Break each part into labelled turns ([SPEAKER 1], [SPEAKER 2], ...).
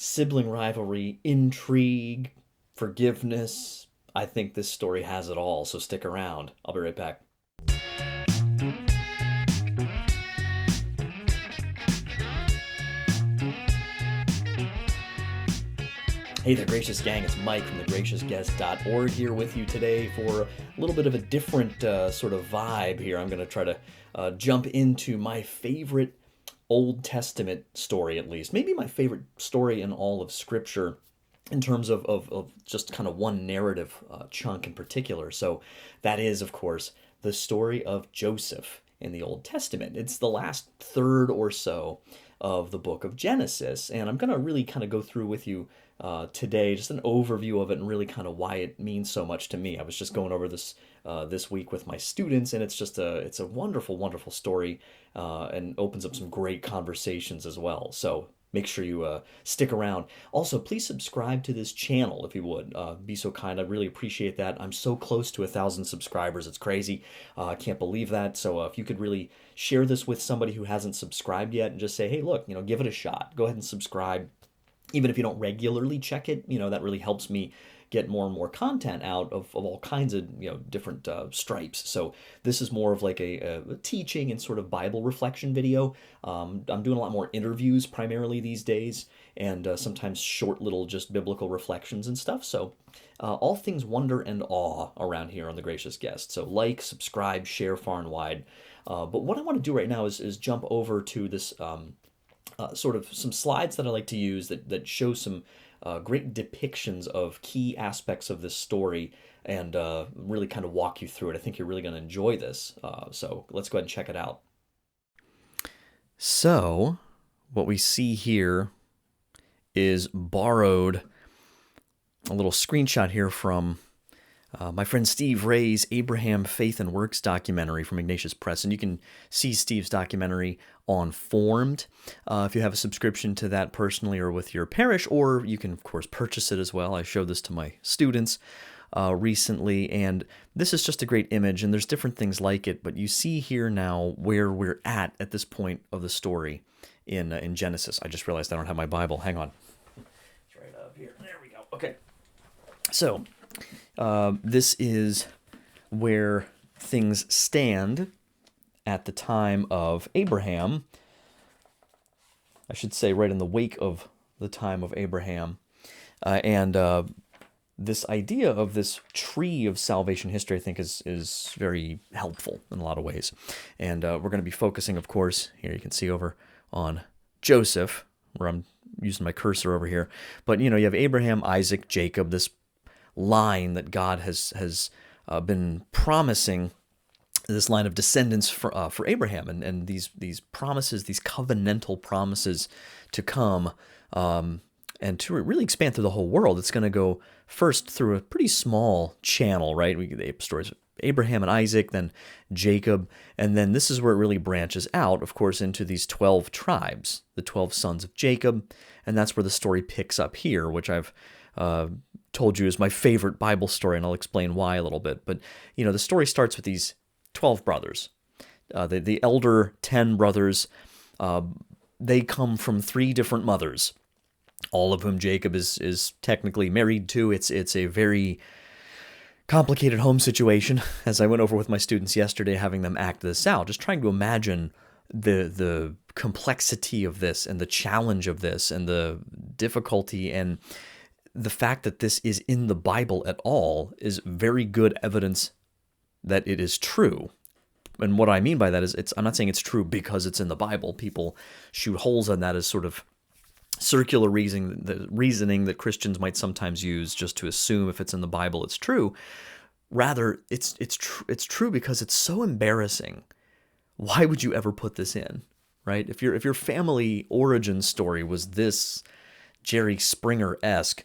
[SPEAKER 1] sibling rivalry, intrigue, forgiveness. I think this story has it all, so stick around. I'll be right back. Hey there, gracious gang. It's Mike from thegraciousguest.org here with you today for a little bit of a different sort of vibe here. I'm going to try to jump into my favorite Old Testament story, at least. Maybe my favorite story in all of Scripture in terms of just kind of one narrative chunk in particular. So that is, of course, the story of Joseph in the Old Testament. It's the last third or so of the book of Genesis, and I'm going to really kind of go through with you today just an overview of it and really kind of why it means so much to me. I was just going over this this week with my students, and it's a wonderful, wonderful story, and opens up some great conversations as well. So make sure you stick around. Also, please subscribe to this channel if you would. Be so kind. I really appreciate that. I'm so close to 1,000 subscribers. It's crazy. I can't believe that. So if you could really share this with somebody who hasn't subscribed yet and just say, hey, look, give it a shot. Go ahead and subscribe. Even if you don't regularly check it, that really helps me get more and more content out of all kinds of different stripes. So this is more of like a teaching and sort of Bible reflection video. I'm doing a lot more interviews primarily these days, and sometimes short little just biblical reflections and stuff. So all things wonder and awe around here on The Gracious Guest. So like, subscribe, share far and wide. But what I want to do right now is jump over to this sort of some slides that I like to use that show some great depictions of key aspects of this story, and really kind of walk you through it. I think you're really going to enjoy this. So let's go ahead and check it out. So what we see here is borrowed, a little screenshot here from my friend Steve Ray's Abraham Faith and Works documentary from Ignatius Press, and you can see Steve's documentary on Formed if you have a subscription to that personally or with your parish, or you can, of course, purchase it as well. I showed this to my students recently, and this is just a great image, and there's different things like it, but you see here now where we're at this point of the story in Genesis. I just realized I don't have my Bible. Hang on. It's right up here. There we go. Okay. So this is where things stand at the time of Abraham. I should say right in the wake of the time of Abraham. And this idea of this tree of salvation history, I think, is very helpful in a lot of ways. And we're going to be focusing, of course, here you can see over on Joseph, where I'm using my cursor over here. But, you have Abraham, Isaac, Jacob, this line that God has been promising, this line of descendants for Abraham, and these promises, these covenantal promises to come, and to really expand through the whole world. It's going to go first through a pretty small channel, right? We get the stories of Abraham and Isaac, then Jacob, and then this is where it really branches out, of course, into these 12 tribes, the 12 sons of Jacob, and that's where the story picks up here, which I've told you is my favorite Bible story, and I'll explain why a little bit. But, the story starts with these 12 brothers. The elder 10 brothers, they come from 3 different mothers, all of whom Jacob is technically married to. It's a very complicated home situation, as I went over with my students yesterday, having them act this out, just trying to imagine the complexity of this and the challenge of this and the difficulty, and the fact that this is in the Bible at all is very good evidence that it is true. And what I mean by that is, I'm not saying it's true because it's in the Bible. People shoot holes on that as sort of circular reasoning that Christians might sometimes use just to assume if it's in the Bible it's true. Rather, it's true because it's so embarrassing. Why would you ever put this in, right? If your family origin story was this Jerry Springer-esque,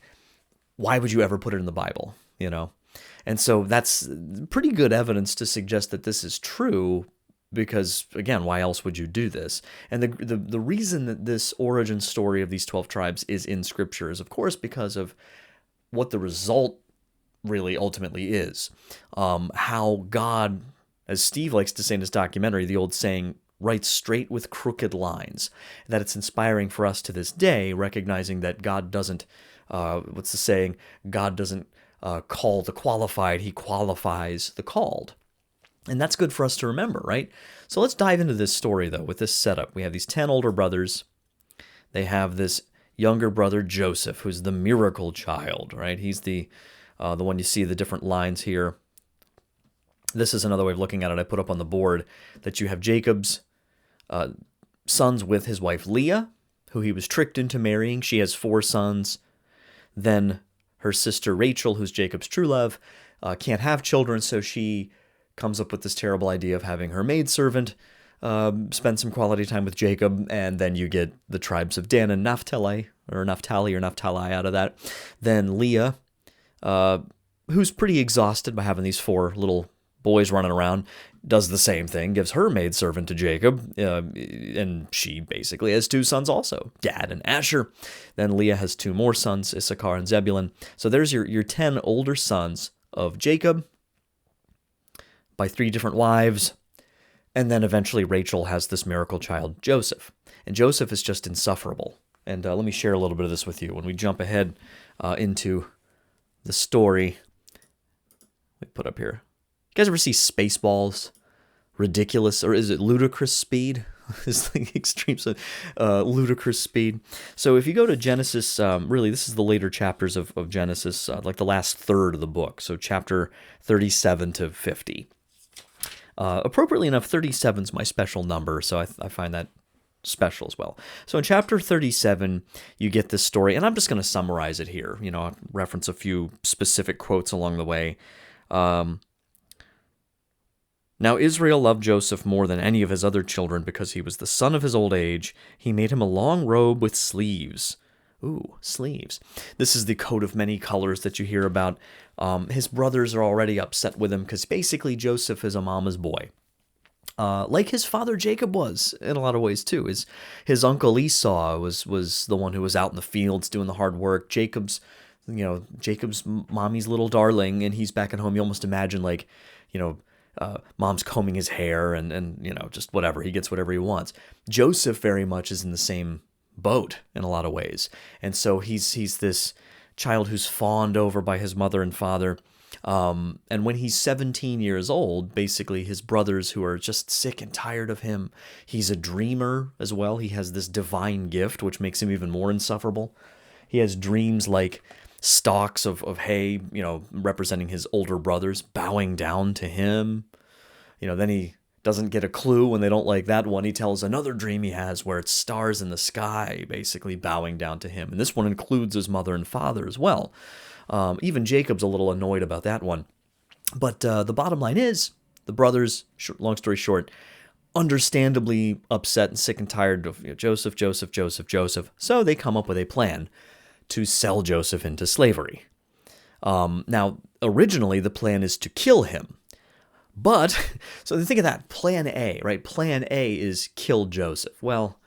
[SPEAKER 1] why would you ever put it in the Bible, And so that's pretty good evidence to suggest that this is true, because, again, why else would you do this? And the reason that this origin story of these 12 tribes is in Scripture is, of course, because of what the result really ultimately is. How God, as Steve likes to say in his documentary, the old saying, writes straight with crooked lines, that it's inspiring for us to this day, recognizing that God doesn't, what's the saying? God doesn't call the qualified, he qualifies the called. And that's good for us to remember, right? So let's dive into this story, though, with this setup. We have these 10 older brothers. They have this younger brother, Joseph, who's the miracle child, right? He's the one you see the different lines here. This is another way of looking at it. I put up on the board that you have Jacob's sons with his wife Leah, who he was tricked into marrying. She has 4 sons. Then her sister Rachel, who's Jacob's true love, can't have children, so she comes up with this terrible idea of having her maidservant spend some quality time with Jacob, and then you get the tribes of Dan and Naphtali out of that. Then Leah, who's pretty exhausted by having these 4 little boys running around, does the same thing, gives her maidservant to Jacob, and she basically has 2 sons also, Gad and Asher. Then Leah has 2 more sons, Issachar and Zebulun. So there's your 10 older sons of Jacob by 3 different wives, and then eventually Rachel has this miracle child, Joseph. And Joseph is just insufferable. And let me share a little bit of this with you. When we jump ahead into the story, we put up here. You guys ever see Spaceballs? Ridiculous, or is it Ludicrous Speed? It's the extremes of ludicrous speed. So if you go to Genesis, really this is the later chapters of Genesis, like the last third of the book, so chapter 37 to 50. Appropriately enough, 37 is my special number, so I find that special as well. So in chapter 37, you get this story, and I'm just going to summarize it here. I'll reference a few specific quotes along the way. Now Israel loved Joseph more than any of his other children because he was the son of his old age. He made him a long robe with sleeves. Ooh, sleeves. This is the coat of many colors that you hear about. His brothers are already upset with him because basically Joseph is a mama's boy. Like his father Jacob was in a lot of ways too. His uncle Esau was the one who was out in the fields doing the hard work. Jacob's mommy's little darling, and he's back at home. You almost imagine mom's combing his hair and just whatever. He gets whatever he wants. Joseph very much is in the same boat in a lot of ways. And so he's this child who's fawned over by his mother and father. And when he's 17 years old, basically his brothers, who are just sick and tired of him, he's a dreamer as well. He has this divine gift, which makes him even more insufferable. He has dreams like stalks of hay, representing his older brothers, bowing down to him. Then he doesn't get a clue when they don't like that one. He tells another dream he has where it's stars in the sky, basically bowing down to him. And this one includes his mother and father as well. Even Jacob's a little annoyed about that one. But the bottom line is, the brothers, long story short, understandably upset and sick and tired of Joseph. So they come up with a plan to sell Joseph into slavery. Now, originally, the plan is to kill him. But, so think of that, plan A, right? Plan A is kill Joseph. Well,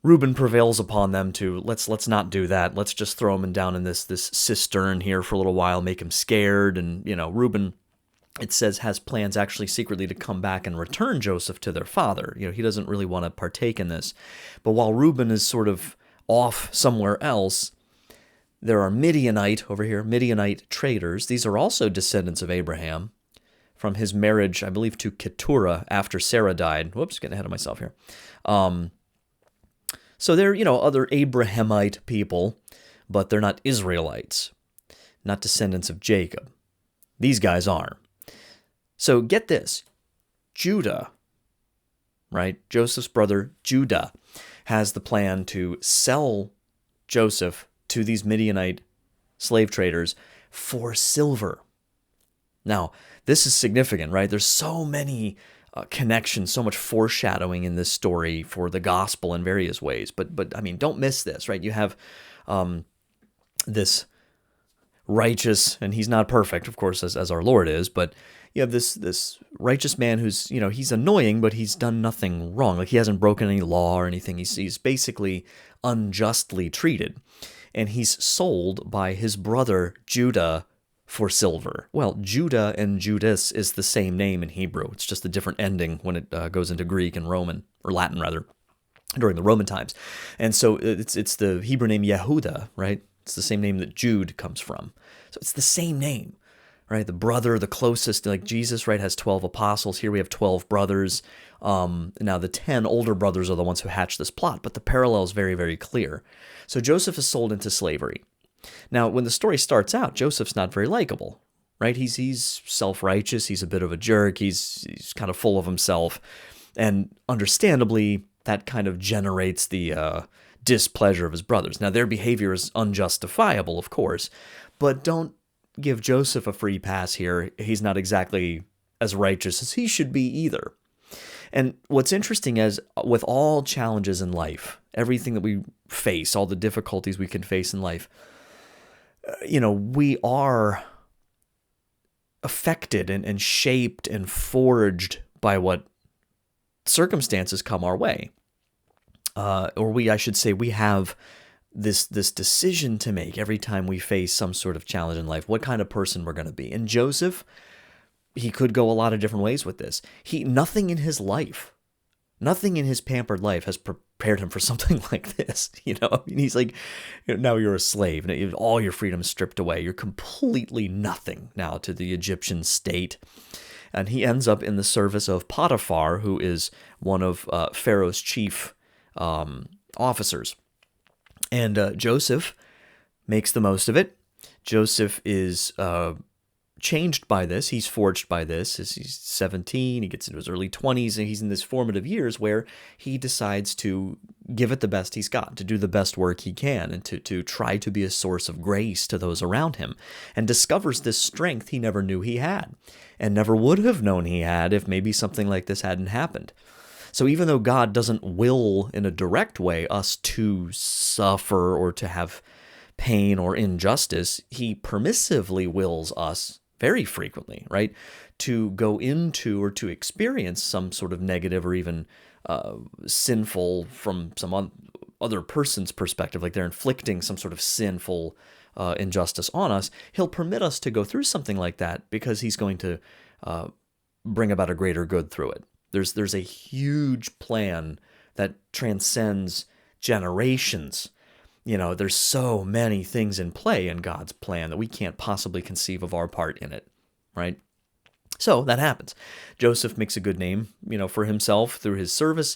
[SPEAKER 1] Reuben prevails upon them to, let's not do that. Let's just throw him down in this cistern here for a little while, make him scared. And, Reuben, it says, has plans actually secretly to come back and return Joseph to their father. He doesn't really want to partake in this. But while Reuben is sort of off somewhere else, there are Midianite traders. These are also descendants of Abraham from his marriage, I believe, to Keturah after Sarah died. Whoops, getting ahead of myself here. So they're, other Abrahamite people, but they're not Israelites, not descendants of Jacob. These guys are. So get this. Judah, right? Joseph's brother, Judah, has the plan to sell Joseph to these Midianite slave traders for silver. Now, this is significant, right? There's so many connections, so much foreshadowing in this story for the gospel in various ways. But I mean, don't miss this, right? You have this righteous, and he's not perfect, of course, as our Lord is, but you have this righteous man who's, he's annoying, but he's done nothing wrong. Like, he hasn't broken any law or anything. He's basically unjustly treated. And he's sold by his brother Judah for silver. Well, Judah and Judas is the same name in Hebrew. It's just a different ending when it goes into Greek and Roman, or Latin rather, during the Roman times. And so it's the Hebrew name Yehuda, right? It's the same name that Jude comes from. So it's the same name, right? The brother, the closest, like Jesus, right, has 12 apostles. Here we have 12 brothers. Now the 10 older brothers are the ones who hatch this plot, but the parallel is very, very clear. So Joseph is sold into slavery. Now, when the story starts out, Joseph's not very likable, right? He's self-righteous. He's a bit of a jerk. He's kind of full of himself. And understandably, that kind of generates the displeasure of his brothers. Now, their behavior is unjustifiable, of course, but don't give Joseph a free pass here. He's not exactly as righteous as he should be either. And what's interesting is, with all challenges in life, everything that we face, all the difficulties we can face in life, we are affected and shaped and forged by what circumstances come our way. I should say, we have this decision to make every time we face some sort of challenge in life, what kind of person we're going to be. And Joseph, he could go a lot of different ways with this. Nothing in his pampered life has prepared him for something like this. He's like, now you're a slave. Now all your freedom is stripped away. You're completely nothing now to the Egyptian state. And he ends up in the service of Potiphar, who is one of Pharaoh's chief officers. And Joseph makes the most of it. Joseph is changed by this. He's forged by this. As he's 17, he gets into his early 20s, and he's in this formative years where he decides to give it the best he's got, to do the best work he can, and to try to be a source of grace to those around him, and discovers this strength he never knew he had, and never would have known he had if maybe something like this hadn't happened. So even though God doesn't will in a direct way us to suffer or to have pain or injustice, he permissively wills us very frequently, right, to go into or to experience some sort of negative or even sinful, from some other person's perspective, like they're inflicting some sort of sinful injustice on us. He'll permit us to go through something like that because he's going to bring about a greater good through it. There's a huge plan that transcends generations. There's so many things in play in God's plan that we can't possibly conceive of our part in it, right? So that happens. Joseph makes a good name, for himself through his service.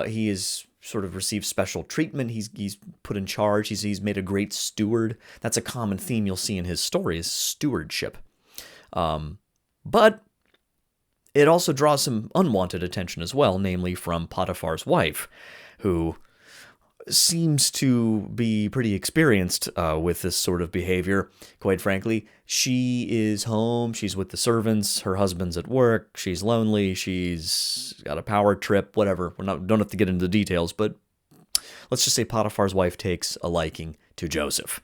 [SPEAKER 1] He is sort of received special treatment. He's put in charge. He's made a great steward. That's a common theme you'll see in his story, is stewardship. But it also draws some unwanted attention as well, namely from Potiphar's wife, who seems to be pretty experienced with this sort of behavior. Quite frankly, she is home, she's with the servants, her husband's at work, she's lonely, she's got a power trip, whatever. Don't have to get into the details, but let's just say Potiphar's wife takes a liking to Joseph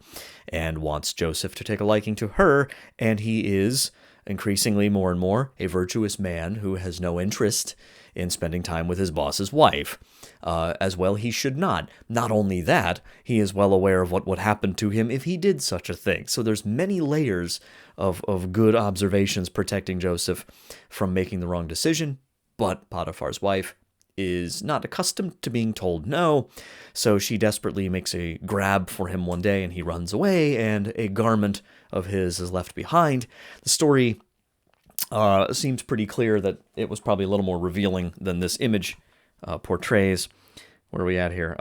[SPEAKER 1] and wants Joseph to take a liking to her, and he is increasingly more and more a virtuous man who has no interest in spending time with his boss's wife. As well, he should not. Not only that, he is well aware of what would happen to him if he did such a thing. So there's many layers of good observations protecting Joseph from making the wrong decision, but Potiphar's wife is not accustomed to being told no, so she desperately makes a grab for him one day, and he runs away, and a garment of his is left behind. The story seems pretty clear that it was probably a little more revealing than this image portrays. Where are we at here?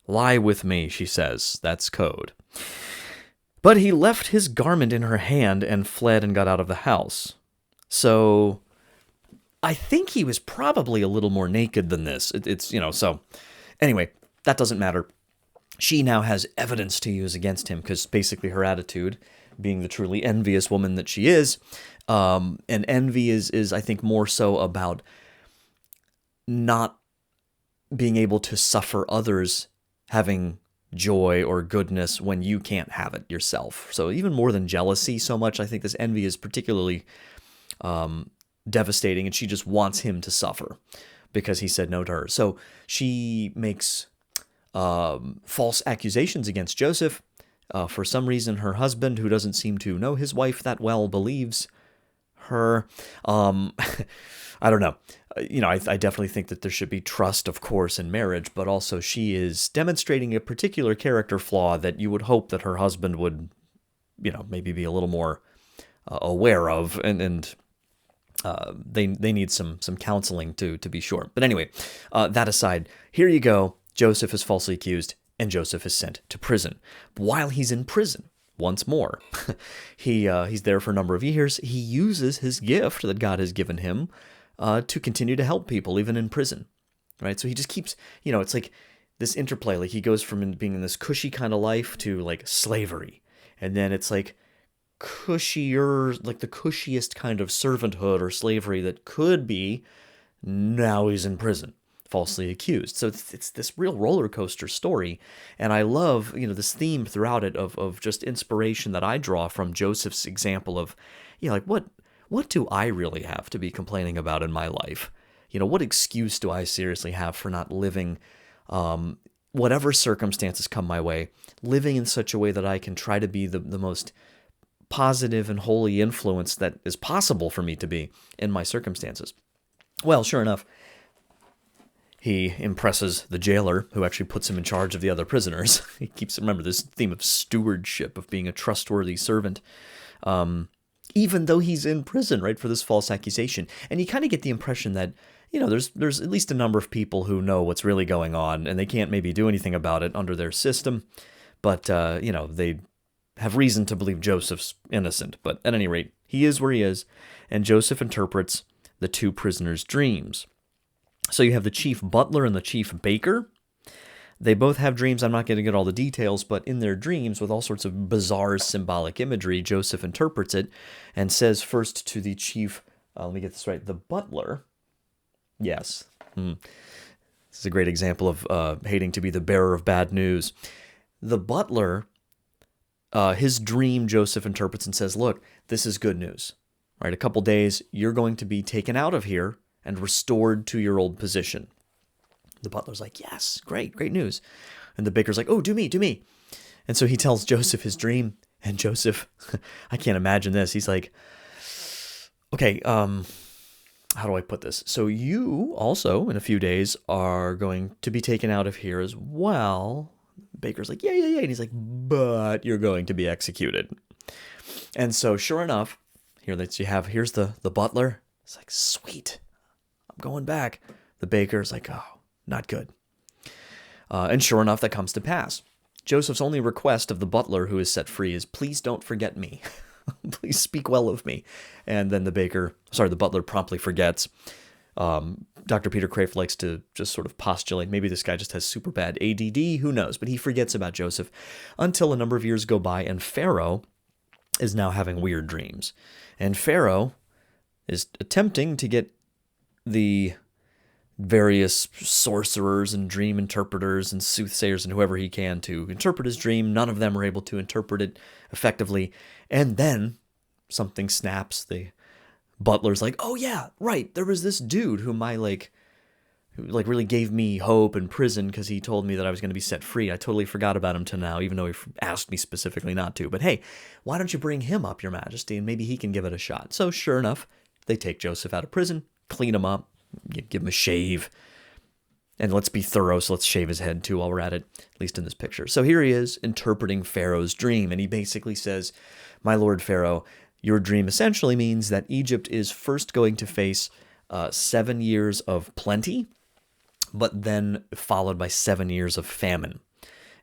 [SPEAKER 1] Lie with me, she says. That's code. But he left his garment in her hand and fled and got out of the house. So I think he was probably a little more naked than this. So anyway, that doesn't matter. She now has evidence to use against him, because basically her attitude, being the truly envious woman that she is, and envy is I think more so about not being able to suffer others having joy or goodness when you can't have it yourself. So even more than jealousy so much, I think this envy is particularly devastating, and she just wants him to suffer because he said no to her. So she makes false accusations against Joseph, For some reason, her husband, who doesn't seem to know his wife that well, believes her. I don't know. I definitely think that there should be trust, of course, in marriage, but also she is demonstrating a particular character flaw that you would hope that her husband would, maybe be a little more aware of, and they need some counseling to be sure. But anyway, that aside, here you go. Joseph is falsely accused, and Joseph is sent to prison. While he's in prison, once more, he's there for a number of years. He uses his gift that God has given him to continue to help people, even in prison, right? So he just keeps, it's like this interplay. Like he goes from being in this cushy kind of life to like slavery, and then it's like cushier, like the cushiest kind of servanthood or slavery that could be. Now he's in prison, falsely accused. So it's this real roller coaster story. And I love, this theme throughout it of just inspiration that I draw from Joseph's example of, like what do I really have to be complaining about in my life? What excuse do I seriously have for not living, whatever circumstances come my way, living in such a way that I can try to be the most positive and holy influence that is possible for me to be in my circumstances? Well, sure enough, he impresses the jailer, who actually puts him in charge of the other prisoners. He keeps, remember, this theme of stewardship, of being a trustworthy servant, even though he's in prison, right, for this false accusation. And you kind of get the impression that, there's at least a number of people who know what's really going on, and they can't maybe do anything about it under their system, but, they have reason to believe Joseph's innocent. But at any rate, he is where he is, and Joseph interprets the two prisoners' dreams. So you have the chief butler and the chief baker. They both have dreams. I'm not going to get all the details, but in their dreams, with all sorts of bizarre symbolic imagery, Joseph interprets it and says first to the chief, let me get this right, the butler. Yes. This is a great example of hating to be the bearer of bad news. The butler, his dream, Joseph interprets and says, look, this is good news. All right, a couple days, you're going to be taken out of here and restored to your old position. The butler's like, yes, great news. And the baker's like, oh, do me. And so he tells Joseph his dream, and Joseph, I can't imagine this. He's like, okay, how do I put this? So you also, in a few days, are going to be taken out of here as well. The baker's like, yeah. And he's like, but you're going to be executed. And so sure enough, here's the butler. It's like, sweet, I'm going back. The baker's like, oh, not good. And sure enough, that comes to pass. Joseph's only request of the butler who is set free is, please don't forget me. Please speak well of me. And then the butler promptly forgets. Dr. Peter Creavey likes to just sort of postulate, maybe this guy just has super bad ADD, who knows? But he forgets about Joseph until a number of years go by, and Pharaoh is now having weird dreams. And Pharaoh is attempting to get the various sorcerers and dream interpreters and soothsayers and whoever he can to interpret his dream. None of them are able to interpret it effectively. And then something snaps. The butler's like, oh yeah, right, there was this dude who really gave me hope in prison because he told me that I was going to be set free. I totally forgot about him till now, even though he asked me specifically not to. But hey, why don't you bring him up, Your Majesty, and maybe he can give it a shot. So sure enough, they take Joseph out of prison, clean him up, give him a shave, and let's be thorough, so let's shave his head too while we're at it, at least in this picture. So here he is interpreting Pharaoh's dream, and he basically says, my lord Pharaoh, your dream essentially means that Egypt is first going to face 7 years of plenty, but then followed by 7 years of famine.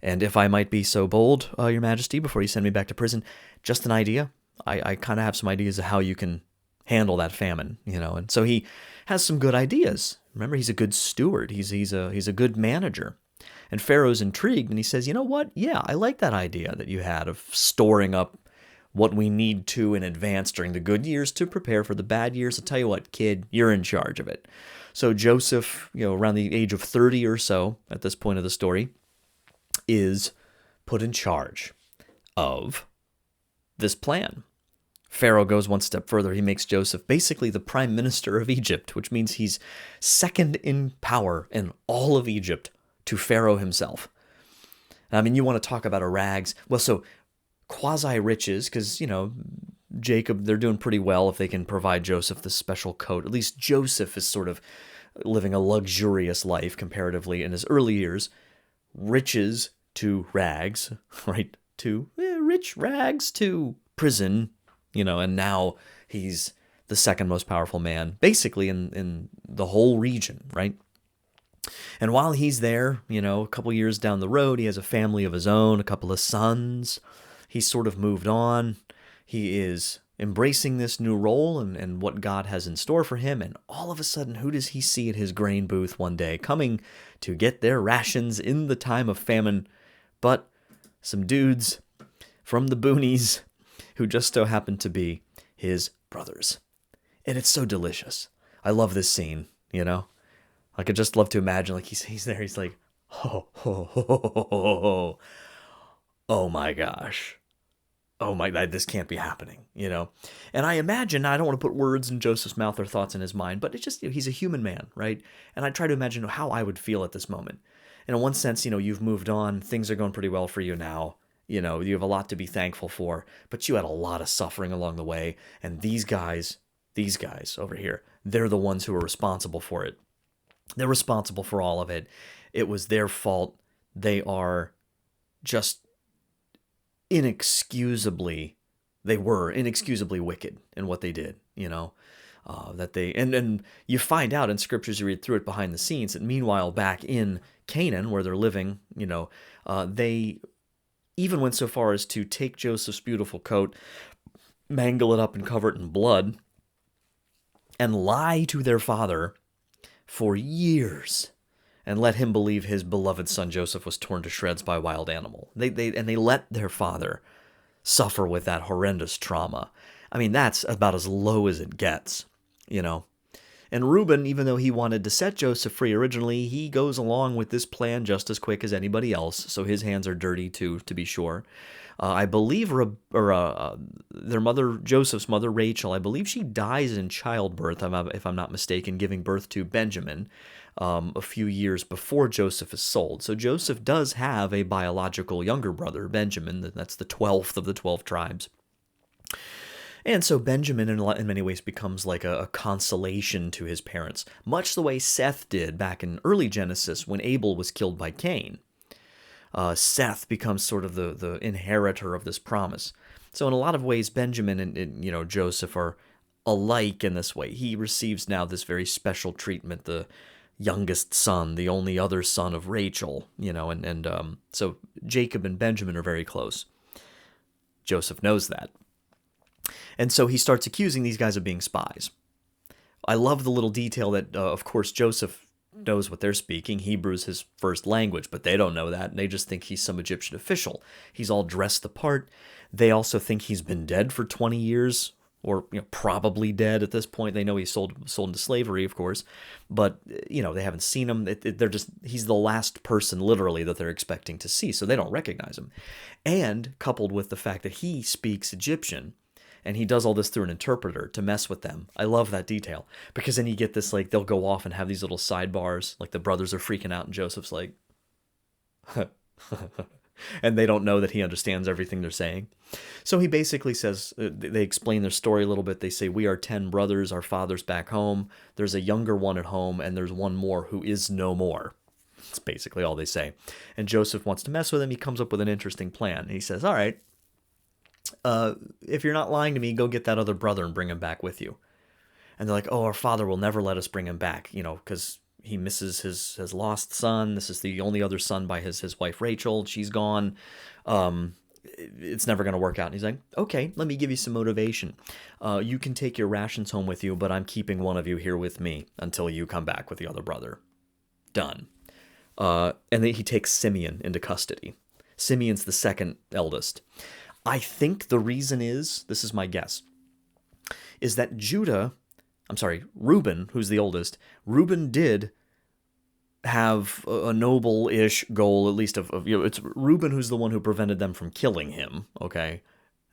[SPEAKER 1] And if I might be so bold, Your Majesty, before you send me back to prison, just an idea. I kind of have some ideas of how you can handle that famine, And so he has some good ideas. Remember, he's a good steward. He's a good manager. And Pharaoh's intrigued, and he says, you know what? Yeah, I like that idea that you had of storing up what we need to in advance during the good years to prepare for the bad years. I'll tell you what, kid, you're in charge of it. So Joseph, around the age of 30 or so at this point of the story, is put in charge of this plan. Pharaoh goes one step further. He makes Joseph basically the prime minister of Egypt, which means he's second in power in all of Egypt to Pharaoh himself. I mean, you want to talk about a rags. Well, so quasi-riches, because, Jacob, they're doing pretty well if they can provide Joseph this special coat. At least Joseph is sort of living a luxurious life comparatively in his early years. Riches to rags, right? To rich rags to prison, and now he's the second most powerful man, basically, in the whole region, right? And while he's there, a couple years down the road, he has a family of his own, a couple of sons. He's sort of moved on. He is embracing this new role and what God has in store for him. And all of a sudden, who does he see at his grain booth one day coming to get their rations in the time of famine? But some dudes from the boonies who just so happen to be his brothers. And it's so delicious. I love this scene, I could just love to imagine, like, he's there, he's like, oh, oh, oh, oh, oh, oh my gosh. Oh my God, this can't be happening, And I imagine, I don't want to put words in Joseph's mouth or thoughts in his mind, but it's just, he's a human man, right? And I try to imagine how I would feel at this moment. And in one sense, you've moved on, things are going pretty well for you now. You have a lot to be thankful for, but you had a lot of suffering along the way. And these guys over here, they're the ones who are responsible for it. They're responsible for all of it. It was their fault. They are just inexcusably wicked in what they did, that they, and you find out in scriptures, you read through it behind the scenes, that meanwhile back in Canaan where they're living, they even went so far as to take Joseph's beautiful coat, mangle it up and cover it in blood, and lie to their father for years and let him believe his beloved son Joseph was torn to shreds by a wild animal. They let their father suffer with that horrendous trauma. I mean, that's about as low as it gets, And Reuben, even though he wanted to set Joseph free originally, he goes along with this plan just as quick as anybody else, so his hands are dirty too, to be sure. I believe their mother, Joseph's mother, Rachel, I believe she dies in childbirth, if I'm not mistaken, giving birth to Benjamin a few years before Joseph is sold. So Joseph does have a biological younger brother, Benjamin. That's the 12th of the 12 tribes. And so Benjamin, in many ways, becomes like a consolation to his parents, much the way Seth did back in early Genesis when Abel was killed by Cain. Seth becomes sort of the inheritor of this promise. So in a lot of ways, Benjamin and Joseph are alike in this way. He receives now this very special treatment, the youngest son, the only other son of Rachel, so Jacob and Benjamin are very close. Joseph knows that. And so he starts accusing these guys of being spies. I love the little detail that, of course, Joseph knows what they're speaking. Hebrew's his first language, but they don't know that, and they just think he's some Egyptian official. He's all dressed the part. They also think he's been dead for 20 years, or probably dead at this point. They know he's sold into slavery, of course, but they haven't seen him. He's the last person, literally, that they're expecting to see, so they don't recognize him. And coupled with the fact that he speaks Egyptian, and he does all this through an interpreter to mess with them. I love that detail, because then you get this, like, they'll go off and have these little sidebars, like the brothers are freaking out and Joseph's like, and they don't know that he understands everything they're saying. So he basically says, they explain their story a little bit. They say, we are 10 brothers, our father's back home, there's a younger one at home, and there's one more who is no more. That's basically all they say. And Joseph wants to mess with him. He comes up with an interesting plan. And he says, all right, if you're not lying to me, go get that other brother and bring him back with you. And they're like, oh, our father will never let us bring him back, because he misses his lost son. This is the only other son by his wife, Rachel. She's gone. It's never going to work out. And he's like, okay, let me give you some motivation. You can take your rations home with you, but I'm keeping one of you here with me until you come back with the other brother. Done. And then he takes Simeon into custody. Simeon's the second eldest. I think the reason is, this is my guess, is that Reuben, who's the oldest, Reuben did have a noble-ish goal, at least of it's Reuben who's the one who prevented them from killing him, okay?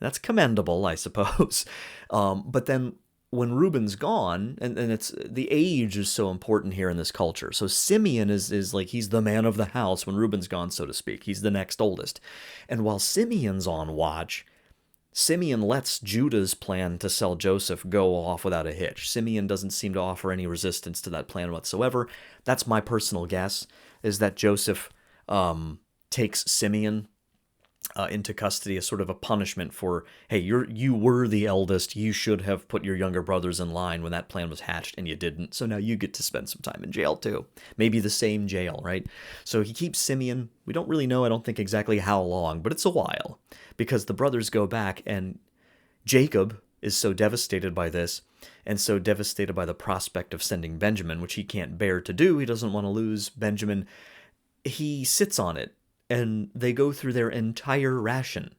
[SPEAKER 1] That's commendable, I suppose. But then when Reuben's gone, and it's the age is so important here in this culture. So Simeon is like he's the man of the house when Reuben's gone, so to speak. He's the next oldest. And while Simeon's on watch, Simeon lets Judah's plan to sell Joseph go off without a hitch. Simeon doesn't seem to offer any resistance to that plan whatsoever. That's my personal guess, is that Joseph takes Simeon into custody as sort of a punishment for, hey, you were the eldest. You should have put your younger brothers in line when that plan was hatched, and you didn't. So now you get to spend some time in jail too. Maybe the same jail, right? So he keeps Simeon. We don't really know, I don't think exactly how long, but it's a while, because the brothers go back, and Jacob is so devastated by this, and so devastated by the prospect of sending Benjamin, which he can't bear to do. He doesn't want to lose Benjamin. He sits on it, and they go through their entire ration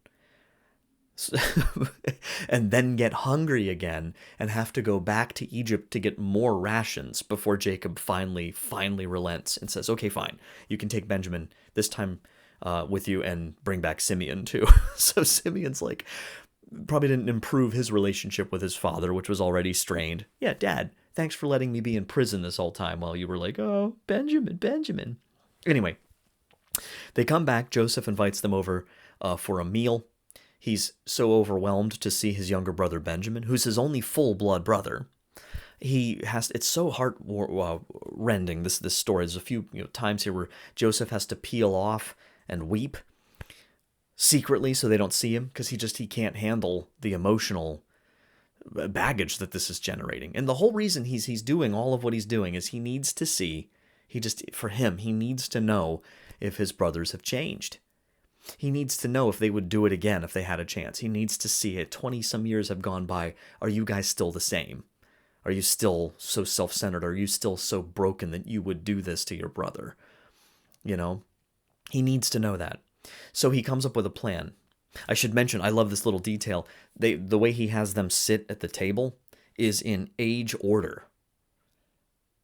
[SPEAKER 1] and then get hungry again and have to go back to Egypt to get more rations before Jacob finally relents and says, okay, fine, you can take Benjamin this time with you and bring back Simeon too. So Simeon's like, probably didn't improve his relationship with his father, which was already strained. Yeah, Dad, thanks for letting me be in prison this whole time while you were like, oh, Benjamin. Anyway, they come back. Joseph invites them over for a meal. He's so overwhelmed to see his younger brother Benjamin, who's his only full-blood brother. It's so heart-rending, this story. There's a few times here where Joseph has to peel off and weep secretly so they don't see him, because he can't handle the emotional baggage that this is generating. And the whole reason he's doing all of what he's doing is he needs to see, he needs to know if his brothers have changed. He needs to know if they would do it again if they had a chance. He needs to see it. 20-some years have gone by. Are you guys still the same? Are you still so self-centered? Are you still so broken that you would do this to your brother? He needs to know that. So he comes up with a plan. I should mention, I love this little detail. The way he has them sit at the table is in age order,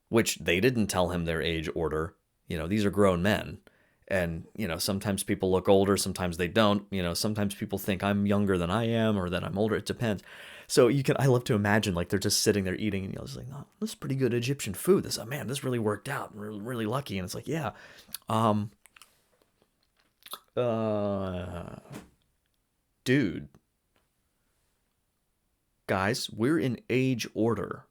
[SPEAKER 1] which they didn't tell him their age order. These are grown men. And, sometimes people look older, sometimes they don't. Sometimes people think I'm younger than I am or that I'm older. It depends. So I love to imagine, like, they're just sitting there eating, and it's like, oh, this is pretty good Egyptian food. This really worked out. We're really lucky. And it's like, yeah. Dude. Guys, we're in age order.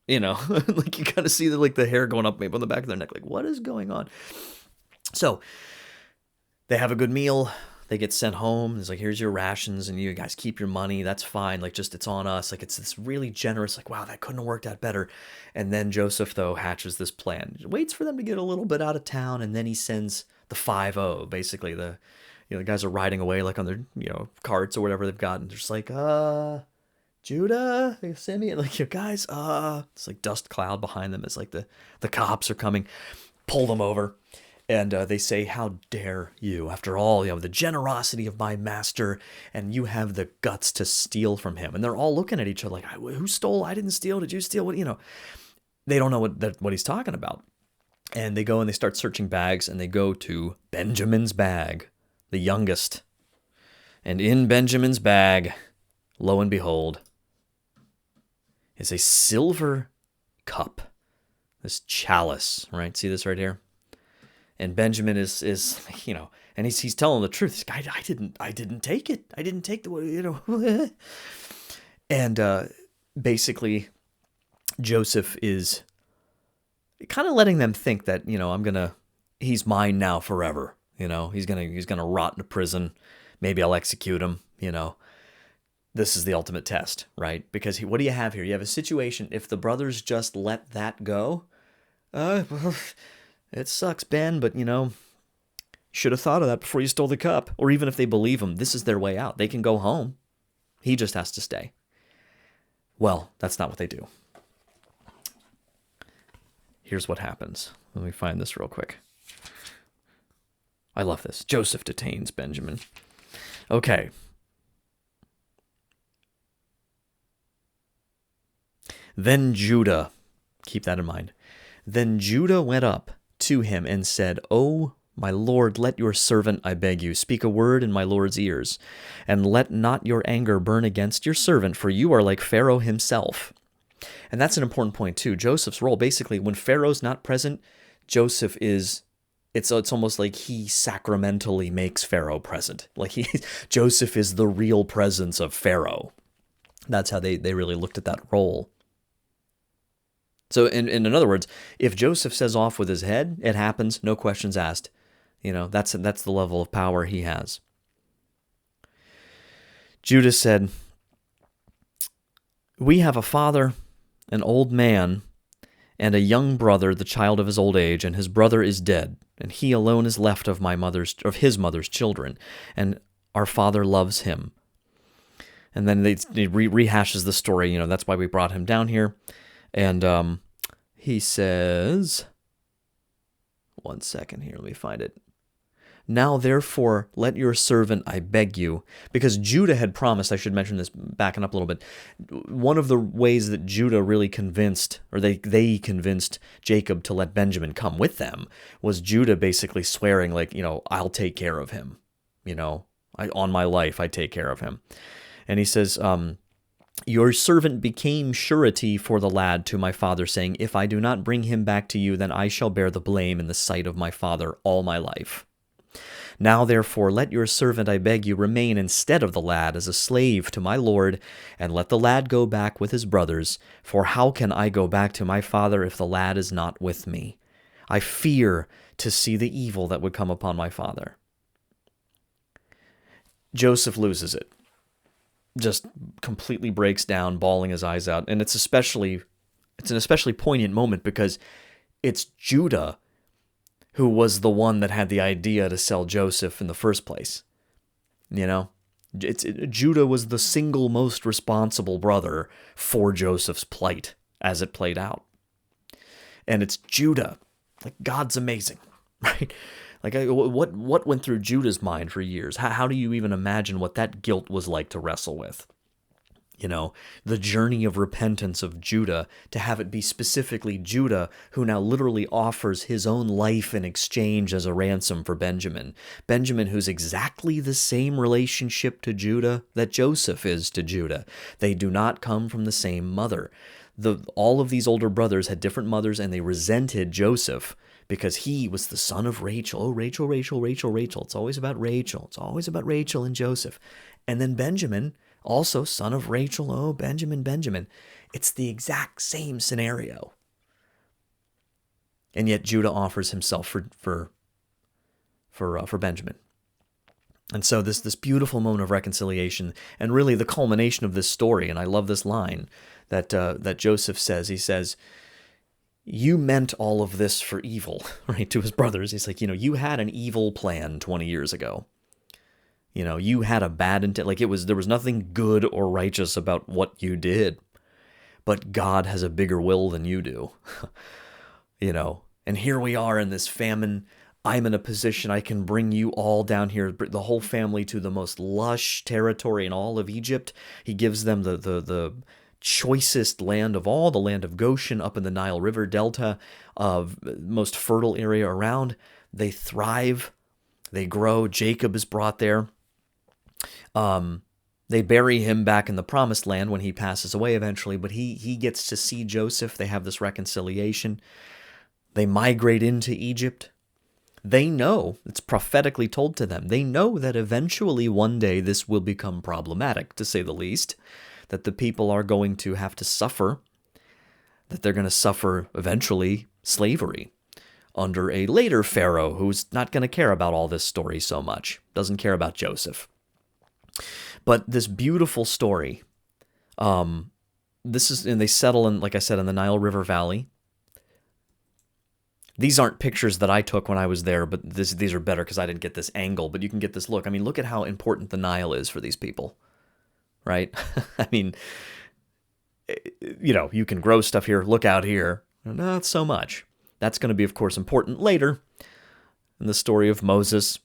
[SPEAKER 1] Like, you kind of see the hair going up maybe on the back of their neck. Like, what is going on? So they have a good meal. They get sent home. It's like, here's your rations, and you guys keep your money. That's fine. Like, just, it's on us. Like, it's this really generous, like, wow, that couldn't have worked out better. And then Joseph, though, hatches this plan. Waits for them to get a little bit out of town, and then he sends the 5-0. Basically, the guys are riding away, like, on their, carts or whatever they've got. And they're just like, Judah, Simeon, like, you guys, it's like dust cloud behind them. It's like the cops are coming, pull them over. And they say, how dare you, after all, the generosity of my master, and you have the guts to steal from him. And they're all looking at each other like, who stole? I didn't steal. Did you steal? What? They don't know what he's talking about. And they go and they start searching bags, and they go to Benjamin's bag, the youngest. And in Benjamin's bag, lo and behold, is a silver cup, this chalice, right? See this right here? And Benjamin is and he's telling the truth. This guy, I didn't take it. I didn't take the, And basically, Joseph is kind of letting them think that, he's mine now forever. He's gonna rot in prison. Maybe I'll execute him. This is the ultimate test, right? Because what do you have here? You have a situation. If the brothers just let that go, it sucks, Ben, but, should have thought of that before you stole the cup. Or even if they believe him, this is their way out. They can go home. He just has to stay. Well, that's not what they do. Here's what happens. Let me find this real quick. I love this. Joseph detains Benjamin. Okay. Then Judah, keep that in mind. Then Judah went up to him and said, O My Lord, let your servant, I beg you, speak a word in my Lord's ears, and let not your anger burn against your servant, for you are like Pharaoh himself. And that's an important point too. Joseph's role, basically, when Pharaoh's not present, Joseph is, it's almost like he sacramentally makes Pharaoh present. Like Joseph is the real presence of Pharaoh. That's how they really looked at that role. So in other words, if Joseph says off with his head, it happens, no questions asked. That's the level of power he has. Judah said, we have a father, an old man, and a young brother, the child of his old age, and his brother is dead, and he alone is left of his mother's children, and our father loves him. And then he rehashes the story. That's why we brought him down here. And he says, one second here, let me find it. Now, therefore, let your servant, I beg you, because Judah had promised, I should mention this, backing up a little bit, one of the ways that Judah really convinced, or they convinced Jacob to let Benjamin come with them, was Judah basically swearing, like, I'll take care of him. On my life, I take care of him. And he says, your servant became surety for the lad to my father, saying, if I do not bring him back to you, then I shall bear the blame in the sight of my father all my life. Now, therefore, let your servant, I beg you, remain instead of the lad as a slave to my lord, and let the lad go back with his brothers. For how can I go back to my father if the lad is not with me? I fear to see the evil that would come upon my father. Joseph loses it. Just completely breaks down, bawling his eyes out. And it's an especially poignant moment because it's Judah who was the one that had the idea to sell Joseph in the first place. Judah was the single most responsible brother for Joseph's plight as it played out. And it's Judah. Like, God's amazing, right? Like, what went through Judah's mind for years? How do you even imagine what that guilt was like to wrestle with? The journey of repentance of Judah, to have it be specifically Judah who now literally offers his own life in exchange as a ransom for Benjamin. Benjamin, who's exactly the same relationship to Judah that Joseph is to Judah. They do not come from the same mother. All of these older brothers had different mothers, and they resented Joseph because he was the son of Rachel. Oh, Rachel, Rachel, Rachel, Rachel. It's always about Rachel. It's always about Rachel and Joseph. And then Benjamin, also son of Rachel. Oh, Benjamin, Benjamin. It's the exact same scenario. And yet Judah offers himself for Benjamin. And so this beautiful moment of reconciliation, and really the culmination of this story, and I love this line that Joseph says. He says, you meant all of this for evil, right, to his brothers. He's like, you had an evil plan 20 years ago. You had a bad intent. Like, there was nothing good or righteous about what you did. But God has a bigger will than you do. And here we are in this famine. I'm in a position I can bring you all down here, the whole family, to the most lush territory in all of Egypt. He gives them the choicest land of all, the land of Goshen up in the Nile River Delta, of most fertile area around. They thrive. They grow. Jacob is brought there. They bury him back in the promised land when he passes away eventually, but he gets to see Joseph. They have this reconciliation. They migrate into Egypt. They know, it's prophetically told to them, they know that eventually one day this will become problematic, to say the least, that the people are going to have to suffer, that they're going to suffer eventually slavery under a later Pharaoh who's not going to care about all this story so much, doesn't care about Joseph. But this beautiful story, and they settle in, like I said, in the Nile River Valley. These aren't pictures that I took when I was there, but these are better because I didn't get this angle, but you can get this look. I mean, look at how important the Nile is for these people, right? I mean, you can grow stuff here, look out here. Not so much. That's going to be, of course, important later in the story of Moses.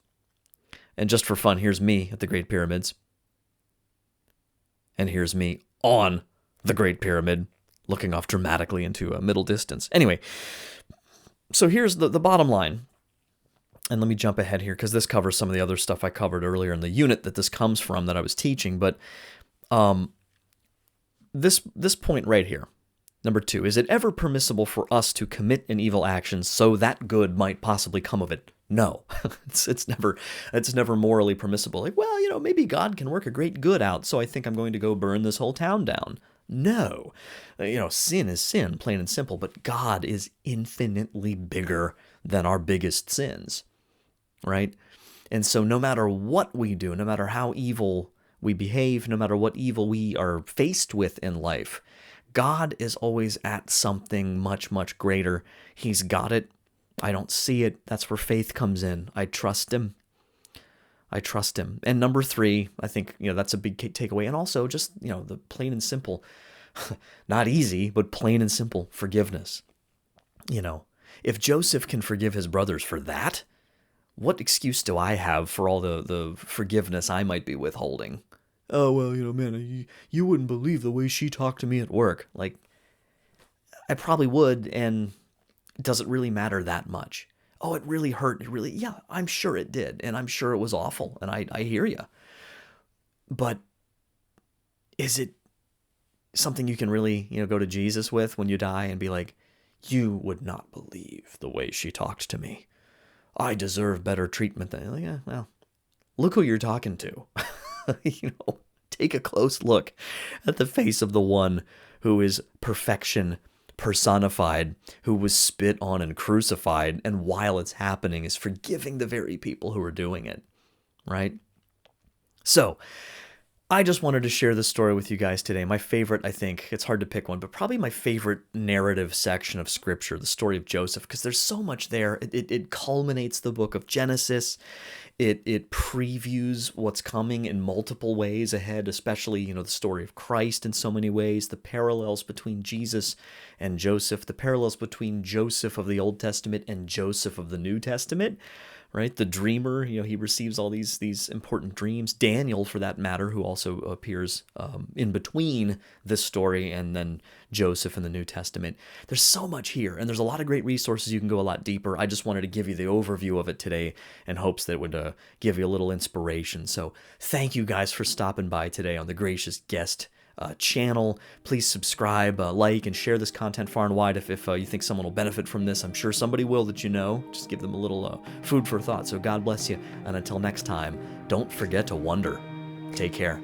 [SPEAKER 1] And just for fun, here's me at the Great Pyramids. And here's me on the Great Pyramid, looking off dramatically into a middle distance. Anyway, so here's the bottom line. and let me jump ahead here because this covers some of the other stuff I covered earlier in the unit that this comes from that I was teaching. But this point right here, number 2, is it ever permissible for us to commit an evil action so that good might possibly come of it? No, it's never morally permissible. Like, well, maybe God can work a great good out, so I think I'm going to go burn this whole town down. No, sin is sin, plain and simple, but God is infinitely bigger than our biggest sins, right? And so no matter what we do, no matter how evil we behave, no matter what evil we are faced with in life, God is always at something much, much greater. He's got it. I don't see it. That's where faith comes in. I trust him. And number 3, I think, that's a big takeaway. And also just, the plain and simple, not easy, but plain and simple forgiveness. If Joseph can forgive his brothers for that, what excuse do I have for all the forgiveness I might be withholding? Oh, well, man, you wouldn't believe the way she talked to me at work. Like, I probably would, and does it really matter that much? Oh, it really hurt. Yeah, I'm sure it did. And I'm sure it was awful. And I hear you. But is it something you can really, go to Jesus with when you die and be like, you would not believe the way she talked to me. I deserve better treatment than, like, yeah, well, look who you're talking to. Take a close look at the face of the one who is perfection personified, who was spit on and crucified, and while it's happening is forgiving the very people who are doing it, right? So, I just wanted to share this story with you guys today. My favorite, I think, it's hard to pick one, but probably my favorite narrative section of Scripture, the story of Joseph, because there's so much there. It culminates the book of Genesis. It previews what's coming in multiple ways ahead, especially, the story of Christ in so many ways, the parallels between Jesus and Joseph, the parallels between Joseph of the Old Testament and Joseph of the New Testament, right? The dreamer, he receives all these important dreams. Daniel, for that matter, who also appears in between this story and then Joseph in the New Testament. There's so much here, and there's a lot of great resources. You can go a lot deeper. I just wanted to give you the overview of it today in hopes that it would give you a little inspiration. So thank you guys for stopping by today on the Gracious Guest channel. Please subscribe, like, and share this content far and wide if you think someone will benefit from this. I'm sure somebody will that you know. Just give them a little food for thought. So God bless you, and until next time, don't forget to wonder. Take care.